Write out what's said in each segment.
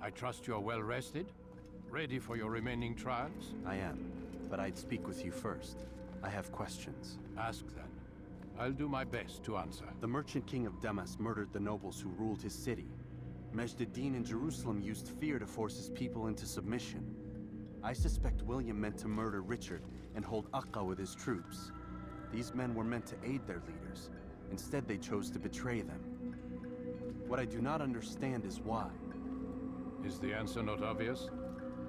I trust you are well rested? Ready for your remaining trials? I am, but I'd speak with you first. I have questions. Ask then. I'll do my best to answer. The merchant king of Damas murdered the nobles who ruled his city. Majd-ad-Din in Jerusalem used fear to force his people into submission. I suspect William meant to murder Richard and hold Akka with his troops. These men were meant to aid their leaders. Instead, they chose to betray them. What I do not understand is why. Is the answer not obvious?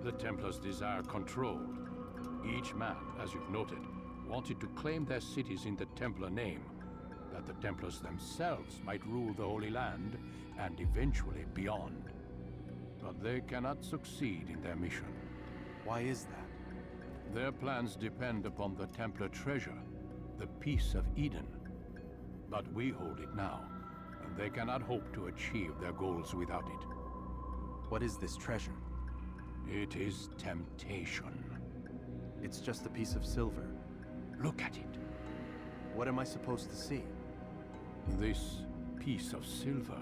The Templars desire control. Each man, as you've noted, wanted to claim their cities in the Templar name, that the Templars themselves might rule the Holy Land and eventually beyond. But they cannot succeed in their mission. Why is that? Their plans depend upon the Templar treasure, the Peace of Eden. But we hold it now, and they cannot hope to achieve their goals without it. What is this treasure? It is temptation. It's just a piece of silver. Look at it. What am I supposed to see? This piece of silver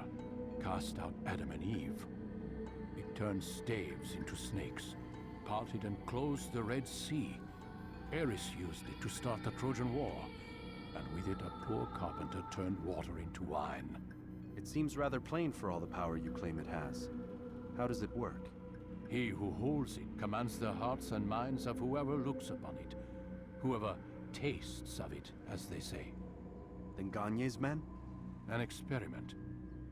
cast out Adam and Eve. It turned staves into snakes, parted and closed the Red Sea. Ares used it to start the Trojan War, and with it a poor carpenter turned water into wine. It seems rather plain for all the power you claim it has. How does it work? He who holds it commands the hearts and minds of whoever looks upon it, whoever tastes of it, as they say. Then Gagne's men? An experiment.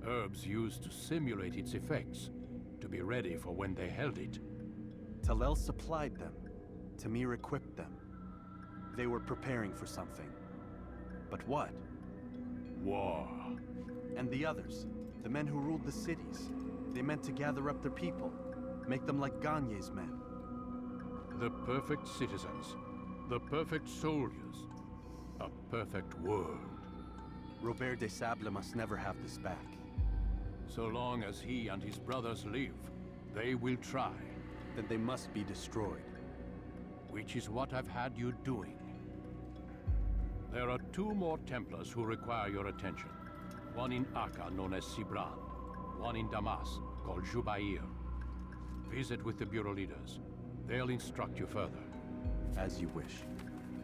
Herbs used to simulate its effects, to be ready for when they held it. Talel supplied them. Tamir equipped them. They were preparing for something. But what? War. And the others, the men who ruled the cities, they meant to gather up their people, make them like Gagne's men. The perfect citizens, the perfect soldiers, a perfect world. Robert de Sable must never have this back. So long as he and his brothers live, they will try. Then they must be destroyed. Which is what I've had you doing. There are two more Templars who require your attention. One in Akka, known as Sibran. One in Damas, called Jubair. Visit with the Bureau leaders. They'll instruct you further. As you wish.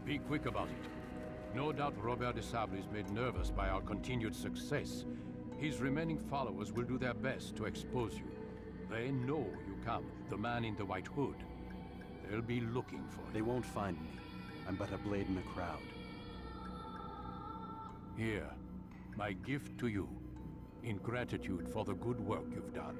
Be quick about it. No doubt Robert de Sable is made nervous by our continued success. His remaining followers will do their best to expose you. They know you come, the man in the white hood. They'll be looking for you. They won't find me. I'm but a blade in a crowd. Here, my gift to you, in gratitude for the good work you've done.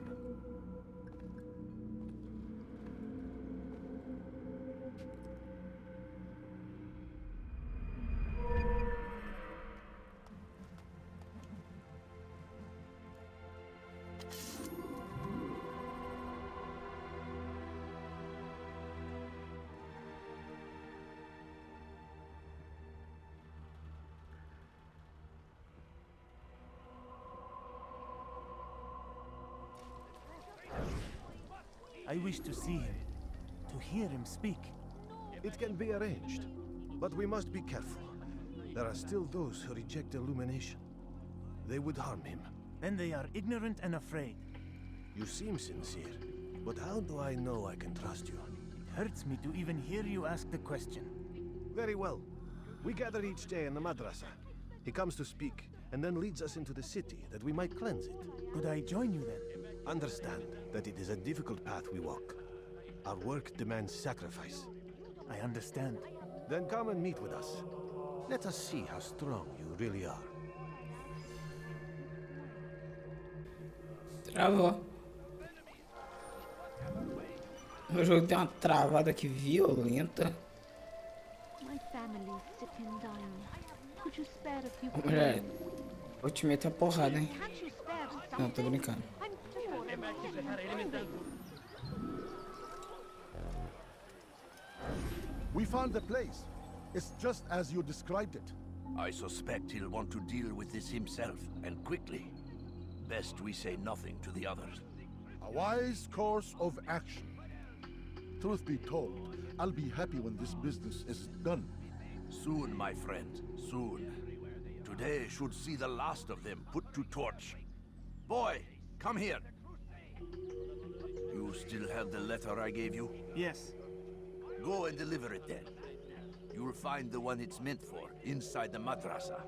I wish to see him, to hear him speak. It can be arranged, but we must be careful. There are still those who reject illumination. They would harm him. Then they are ignorant and afraid. You seem sincere, but how do I know I can trust you? It hurts me to even hear you ask the question. Very well. We gather each day in the madrasa. He comes to speak, and then leads us into the city, that we might cleanse it. Could I join you then? Understand that it is a difficult path we walk. Our work demands sacrifice. I understand. Then come and meet with us. Let us see how strong you really are. Travou. O jogo deu uma travada aqui violenta. Mulher, vou te meter a porrada, hein? Não, tô brincando. We found the place. It's just as you described it. I suspect he'll want to deal with this himself, and quickly. Best we say nothing to the others. A wise course of action. Truth be told, I'll be happy when this business is done. Soon, my friend, soon. Today should see the last of them put to torch. Boy, come here. still have the letter I gave you? Yes. Go and deliver it then. You will find the one it's meant for inside the madrasa.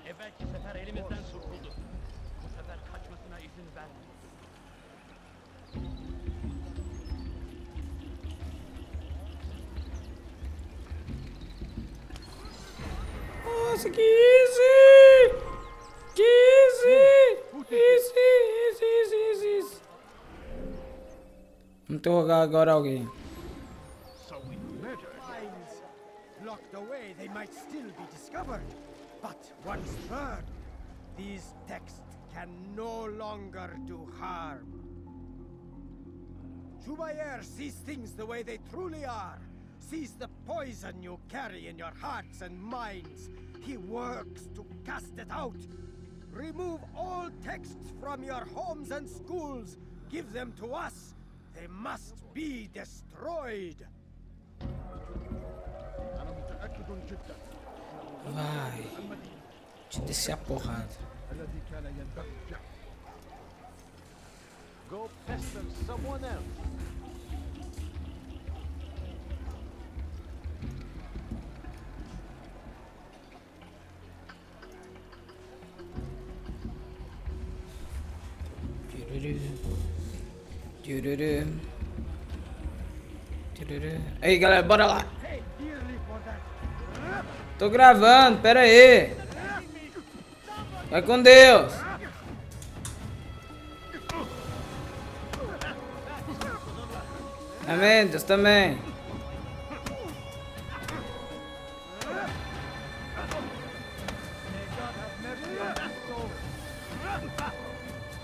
Evvelki sefer elimizden kurtuldu. Bu sefer kaçmasına izin vermedik. Nossa, que easy! Que easy! Easy. Vamos interrogar agora alguém. Mines locked away, they might still be discovered. But once burned, these texts can no longer do harm. Jubair sees things the way they truly are. Sees the poison you carry in your hearts and minds. He works to cast it out. Remove all texts from your homes and schools. Give them to us. They must be destroyed. Vai. Te descer a porrada. Go pester someone else. Aí, galera, bora lá. Tô gravando, pera aí. Vai com Deus. Amém, Deus também.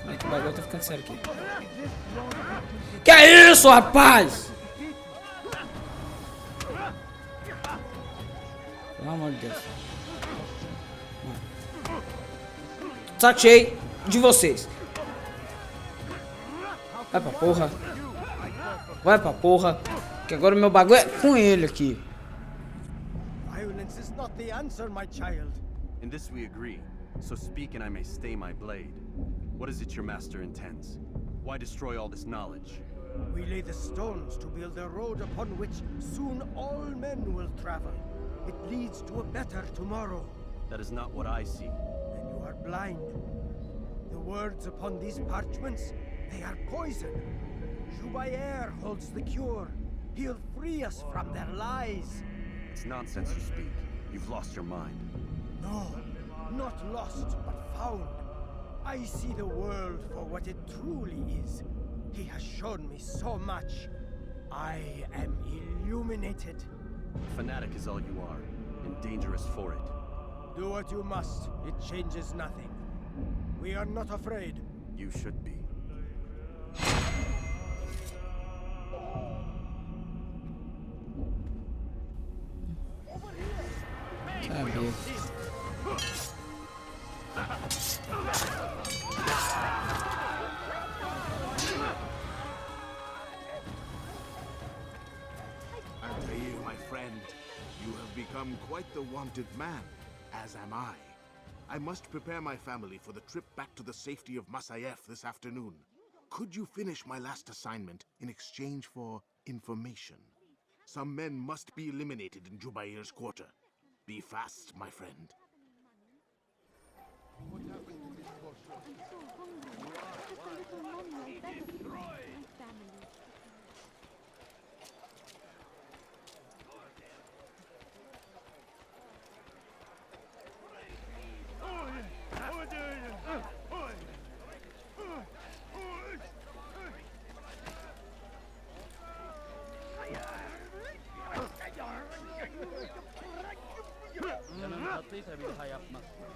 Ai, que bagulho, tá ficando sério aqui. Que é isso, rapaz? Pelo amor de Deus. Saco cheio de vocês. Vai pra porra. Vai pra porra. Que agora o meu bagulho é com ele aqui. Violence is not the answer, my child. In this we agree, so speak and I may stay my blade. What is it your master intends? Why destroy all this knowledge? We lay the stones to build a road upon which soon all men will travel. It leads to a better tomorrow. That is not what I see. Then you are blind. The words upon these parchments, they are poison. Jubair holds the cure. He'll free us from their lies. It's nonsense you speak. You've lost your mind. No, not lost, but found. I see the world for what it truly is. He has shown me so much. I am illuminated. A fanatic is all you are, and dangerous for it. Do what you must. It changes nothing. We are not afraid. You should be. Sabia. Altaïr, my friend, you have become quite the wanted man, as am I. I must prepare my family for the trip back to the safety of Masayef this afternoon. Could you finish my last assignment in exchange for information? Some men must be eliminated in Jubair's quarter. Be fast, my friend.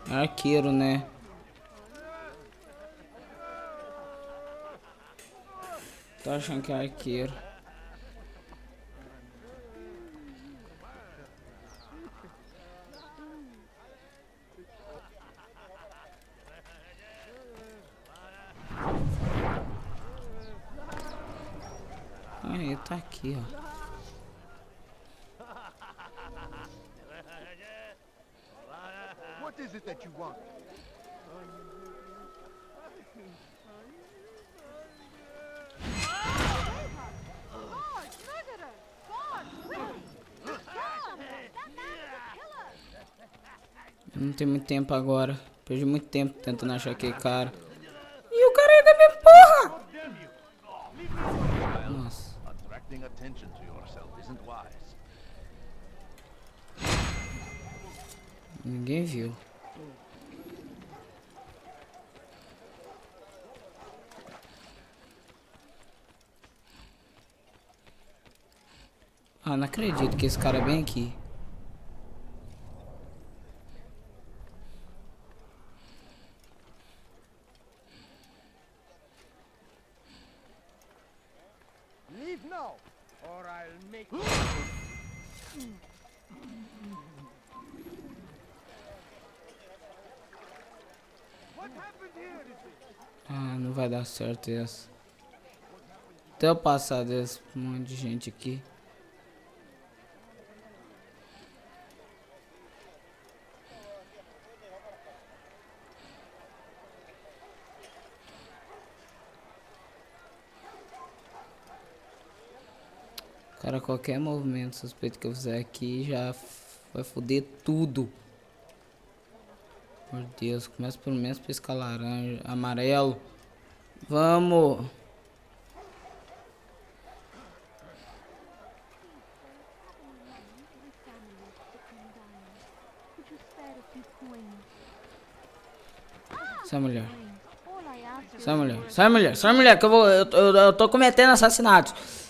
Arqueiro, né? Tô achando que é arqueiro. Aí, tá aqui, ó. What is it that you want? Eu não tenho muito tempo agora. Perdi muito tempo tentando achar aquele cara. E o cara ainda me empurra! Nossa. Attracting attention to yourself isn't wise. Ninguém viu. Ah, não acredito que esse cara é bem aqui. Leave now, or I'll make. What happened here? Ah, não vai dar certo essa. Até eu passar desse monte de gente aqui. Cara, qualquer movimento suspeito que eu fizer aqui já vai foder tudo. Meu Deus, começa pelo menos piscar laranja, amarelo. Vamos! Sai, mulher. Sai, mulher. Sai, mulher. Sai, mulher, que eu tô cometendo assassinatos.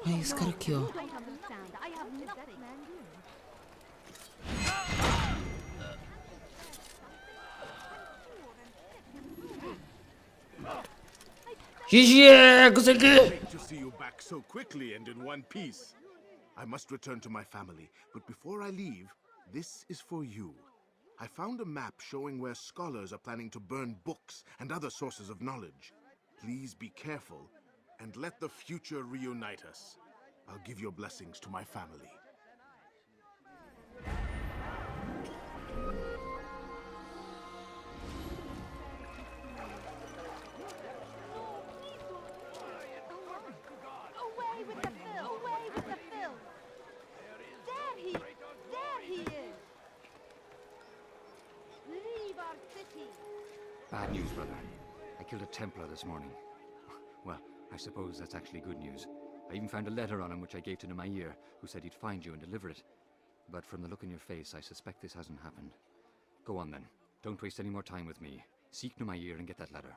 É esse cara aqui, ó. GG, consegui! Great to see you back so quickly and in one piece. I must return to my family, but before I leave, this is for you. I found a map showing where scholars are planning to burn books and other sources of knowledge. Please be careful and let the future reunite us. I'll give your blessings to my family. Away with the fill! Away with the fill! There he is! Leave our city! Bad news, brother. I killed a Templar this morning. Well, I suppose that's actually good news. I even found a letter on him which I gave to Altaïr, who said he'd find you and deliver it. But from the look in your face, I suspect this hasn't happened. Go on then. Don't waste any more time with me. Seek Altaïr and get that letter.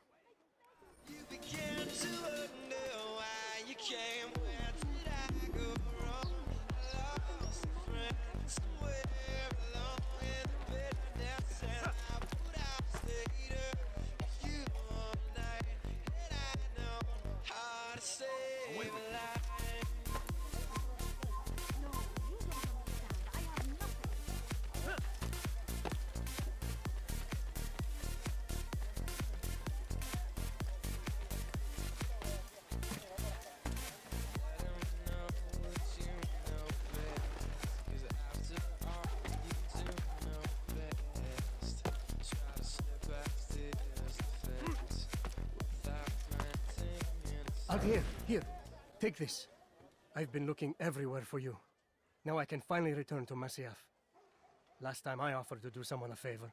Altaïr, here, take this. I've been looking everywhere for you. Now I can finally return to Masyaf. Last time I offered to do someone a favor.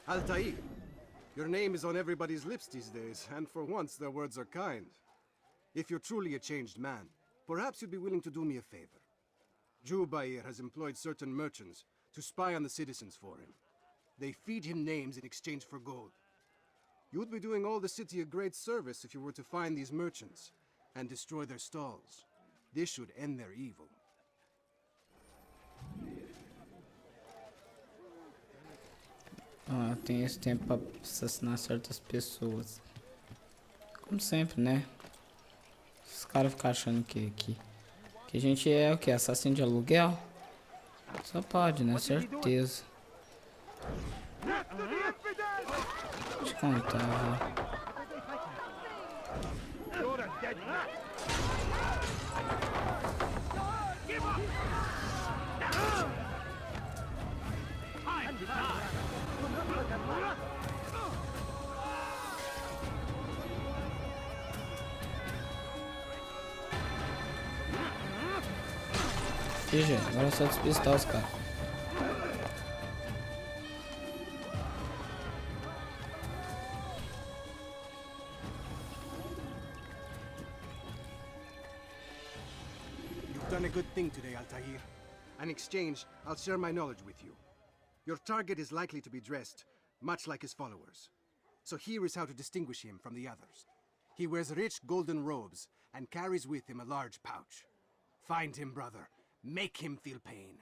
Altaïr, your name is on everybody's lips these days, and for once their words are kind. If you're truly a changed man, perhaps you'd be willing to do me a favor. Jubair has employed certain merchants to spy on the citizens for him. They feed him names in exchange for gold. You would be doing all the city a great service if you were to find these merchants and destroy their stalls. This should end their evil. Ah, tem esse tempo pra assassinar certas pessoas. Como sempre, né? Os caras ficam achando que a gente é o que? Assassino de aluguel? Só pode, né? Certeza. Deixa eu contar, velho. GG, agora é só despistar os caras. You've done a good thing today, Altaïr. In exchange, I'll share my knowledge with you. Your target is likely to be dressed much like his followers. So here is how to distinguish him from the others. He wears rich golden robes and carries with him a large pouch. Find him, brother. Make him feel pain.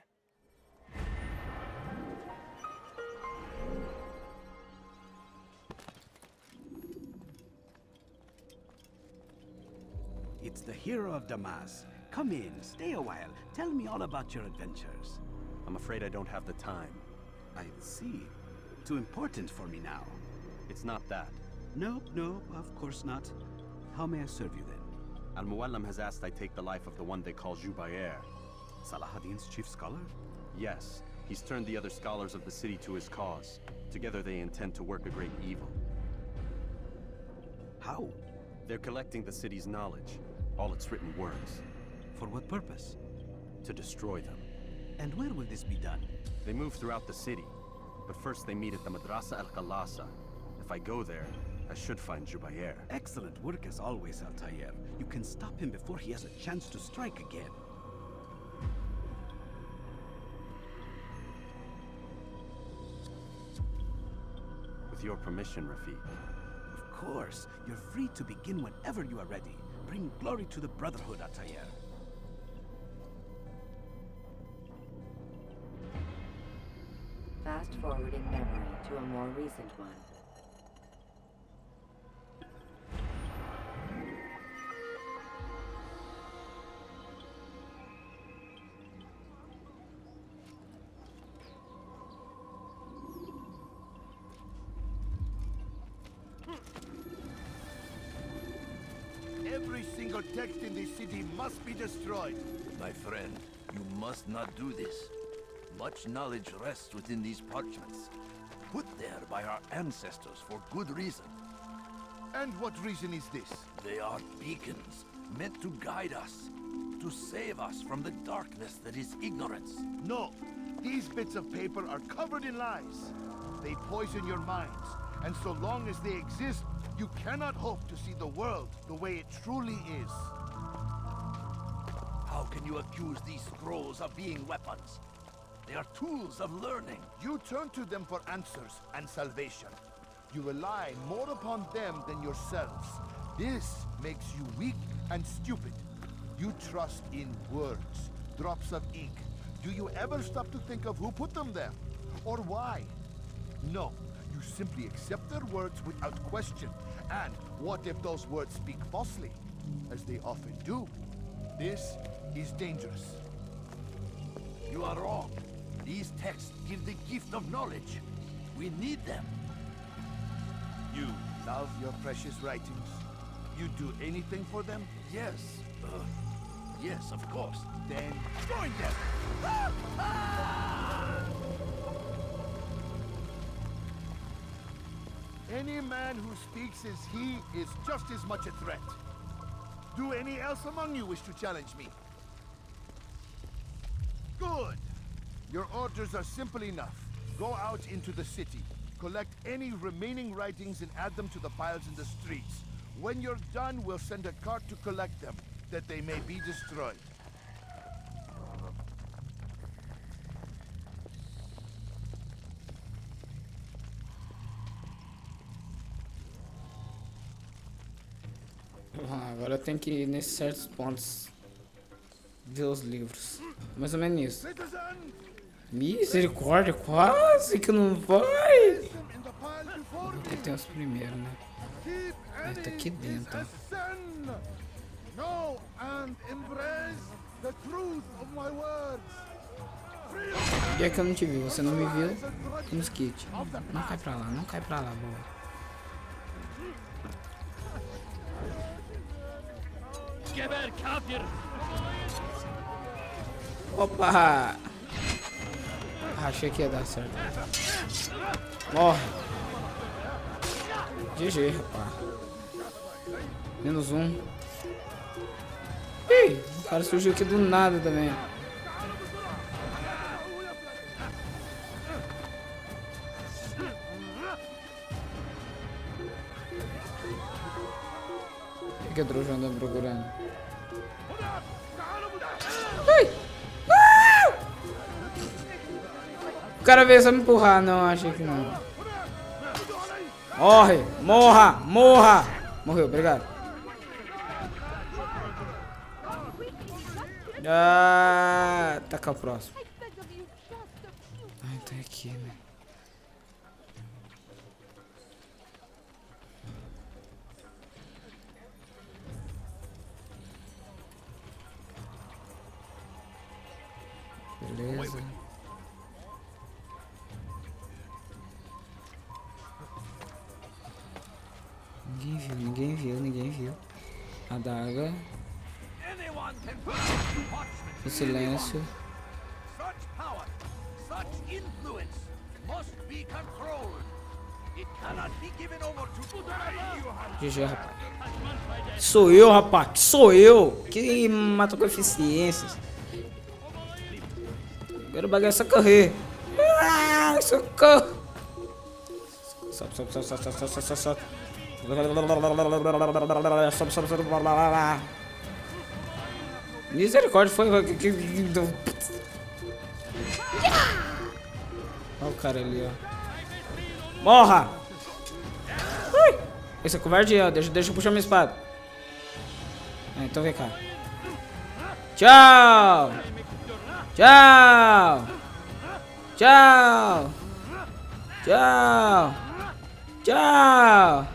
It's the hero of Damas. Come in, stay a while. Tell me all about your adventures. I'm afraid I don't have the time. I see. Too important for me now. It's not that. Nope, of course not. How may I serve you then? Al-Muallim has asked I take the life of the one they call Jubair. Salahadin's chief scholar? Yes, he's turned the other scholars of the city to his cause. Together they intend to work a great evil. How? They're collecting the city's knowledge, all its written words. For what purpose? To destroy them. And where will this be done? They move throughout the city, but first they meet at the Madrasa al-Khalasa. If I go there, I should find Jubair. Excellent work as always, Altaïr. You can stop him before he has a chance to strike again. With your permission, Rafiq. Of course. You're free to begin whenever you are ready. Bring glory to the Brotherhood, Altaïr. Fast-forwarding memory to a more recent one. Every single text in this city must be destroyed. My friend, you must not do this. Much knowledge rests within these parchments, put there by our ancestors for good reason. And what reason is this? They are beacons, meant to guide us, to save us from the darkness that is ignorance. No, these bits of paper are covered in lies. They poison your minds, and so long as they exist, you cannot hope to see the world the way it truly is. How can you accuse these scrolls of being weapons? They are tools of learning. You turn to them for answers and salvation. You rely more upon them than yourselves. This makes you weak and stupid. You trust in words, drops of ink. Do you ever stop to think of who put them there? Or why? No, you simply accept their words without question. And what if those words speak falsely? As they often do. This is dangerous. You are wrong. These texts give the gift of knowledge. We need them. You love your precious writings? You'd do anything for them? Yes. Yes, of course. Then join them! Any man who speaks as he is just as much a threat. Do any else among you wish to challenge me? Good! Your orders are simple enough. Go out into the city. Collect any remaining writings and add them to the piles in the streets. When you're done, we'll send a cart to collect them, that they may be destroyed. Agora eu tenho que ir nesses certos pontos ver os livros. Mais ou menos isso. Misericórdia, quase que não vai. tem os primeiros, né? Ele tá aqui dentro, ó. Know and embrace the truth of my words. O dia que eu não te vi, você não me viu, nos kits. Não cai pra lá, não cai pra lá, boa. Geber kafir! Opa! Achei que ia dar certo. Morre! GG, rapaz. -1. Ih, o cara surgiu aqui do nada também. O que é trouxa andando procurando? Ai! Ah! O cara veio só me empurrar, não, achei que não. Morre! Morra! Morra! Morreu, obrigado. Ah, tá cá o próximo. Ai, tá aqui, né? Beleza. Ninguém viu. Adaga. O silêncio. GG, rapaz. Sou eu, rapaz. Sou eu. Que mata com eficiências. Agora o bagulho é só correr. Ah, socorro. Sobe. Misericórdia, foi. Olha o cara ali, ó. Morra! Ui! Esse é covardia, ó. Deixa eu puxar minha espada. Então vem cá. Tchau! Tchau! Tchau! Tchau! Tchau!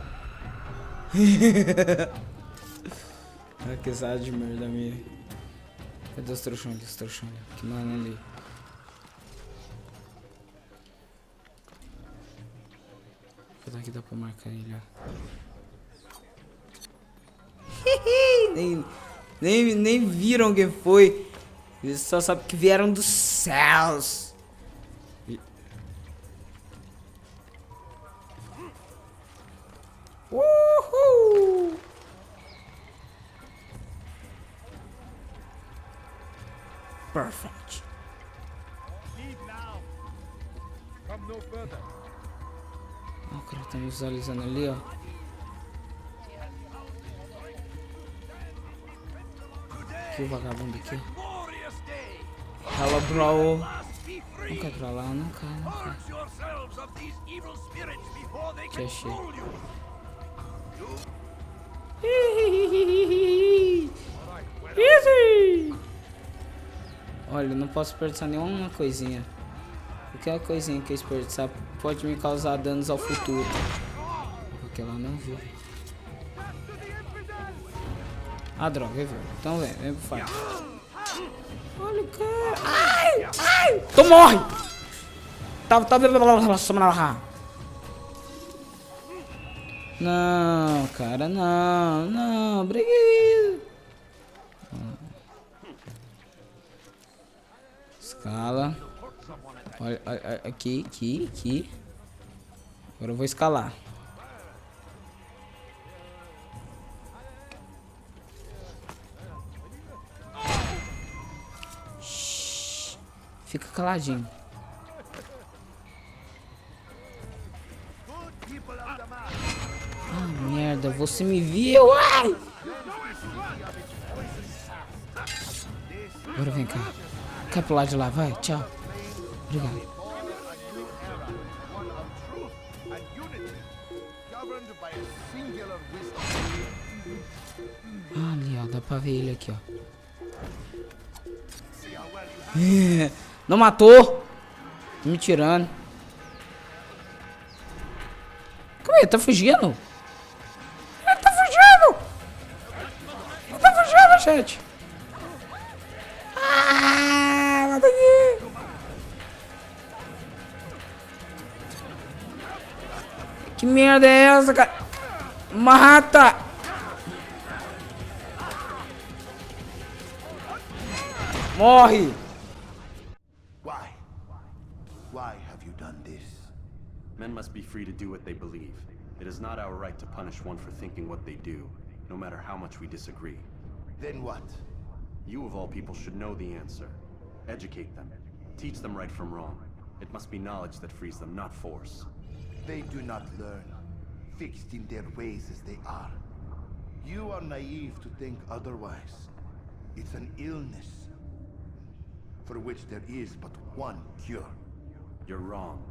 Ah, que sala de merda minha. Cadê os trouxões ali? Que mano ali. Aqui dá pra marcar ele, ó. nem viram quem foi. Eles só sabem que vieram dos céus. Uhul! Perfect. O cara tá me visualizando ali, ó. Aqui o vagabundo aqui. Hello, bro. Não cai pra lá, não cai. Que achei. Easy. Olha, eu não posso desperdiçar nenhuma coisinha. Qualquer coisinha que eu desperdiçar pode me causar danos ao futuro. Porque ela não viu. Ah, droga, viu? Então vem pro fight. Olha o cara. Ai! Tu morre! Não, cara, não, obrigado. Escala. Olha, aqui. Agora eu vou escalar. Shhh. Fica caladinho. Ah, merda, você me viu, ai! Agora vem cá. Cai pro lado de lá, vai, tchau. Obrigado. Ah, ali, ó, dá pra ver ele aqui, ó. Não matou! Me tirando. Como Ele tá fugindo. Ele tá fugindo. Ele tá fugindo, gente. Ah, mata aqui. Que merda é essa, cara? Mata. Morre. Why have you done this? Men must be free to do what they believe. It is not our right to punish one for thinking what they do, no matter how much we disagree. Then what? You of all people should know the answer. Educate them. Teach them right from wrong. It must be knowledge that frees them, not force. They do not learn, fixed in their ways as they are. You are naive to think otherwise. It's an illness, for which there is but one cure. You're wrong,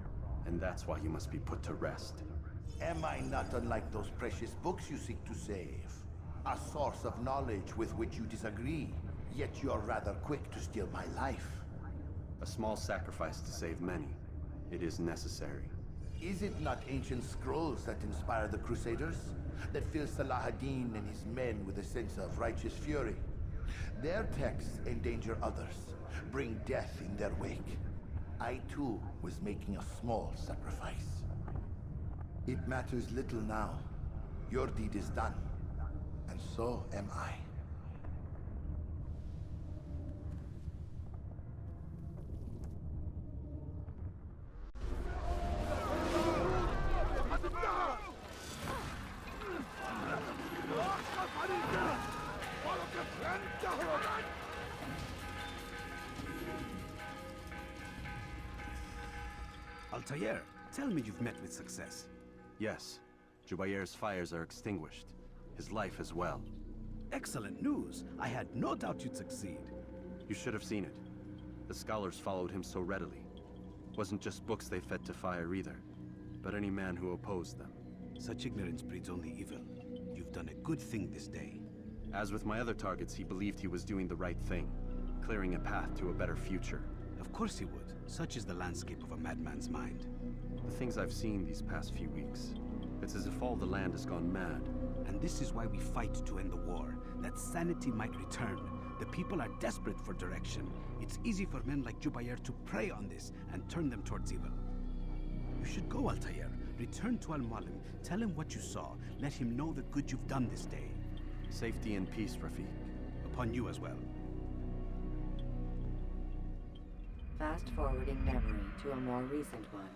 and that's why you must be put to rest. Am I not unlike those precious books you seek to save? A source of knowledge with which you disagree, yet you are rather quick to steal my life. A small sacrifice to save many. It is necessary. Is it not ancient scrolls that inspire the Crusaders? That fill Salah ad-Din and his men with a sense of righteous fury? Their texts endanger others, bring death in their wake. I too was making a small sacrifice. It matters little now. Your deed is done, and so am I. Altaïr, tell me you've met with success. Yes. Jubayr's fires are extinguished. His life as well. Excellent news. I had no doubt you'd succeed. You should have seen it. The scholars followed him so readily. Wasn't just books they fed to fire either, but any man who opposed them. Such ignorance breeds only evil. You've done a good thing this day. As with my other targets, he believed he was doing the right thing, clearing a path to a better future. Of course he would. Such is the landscape of a madman's mind. The things I've seen these past few weeks, it's as if all the land has gone mad. And this is why we fight to end the war, that sanity might return. The people are desperate for direction. It's easy for men like Jubayr to prey on this and turn them towards evil. You should go, Altaïr. Return to Al-Mualim. Tell him what you saw. Let him know the good you've done this day. Safety and peace, Rafiq. Upon you as well. Fast-forwarding memory to a more recent one.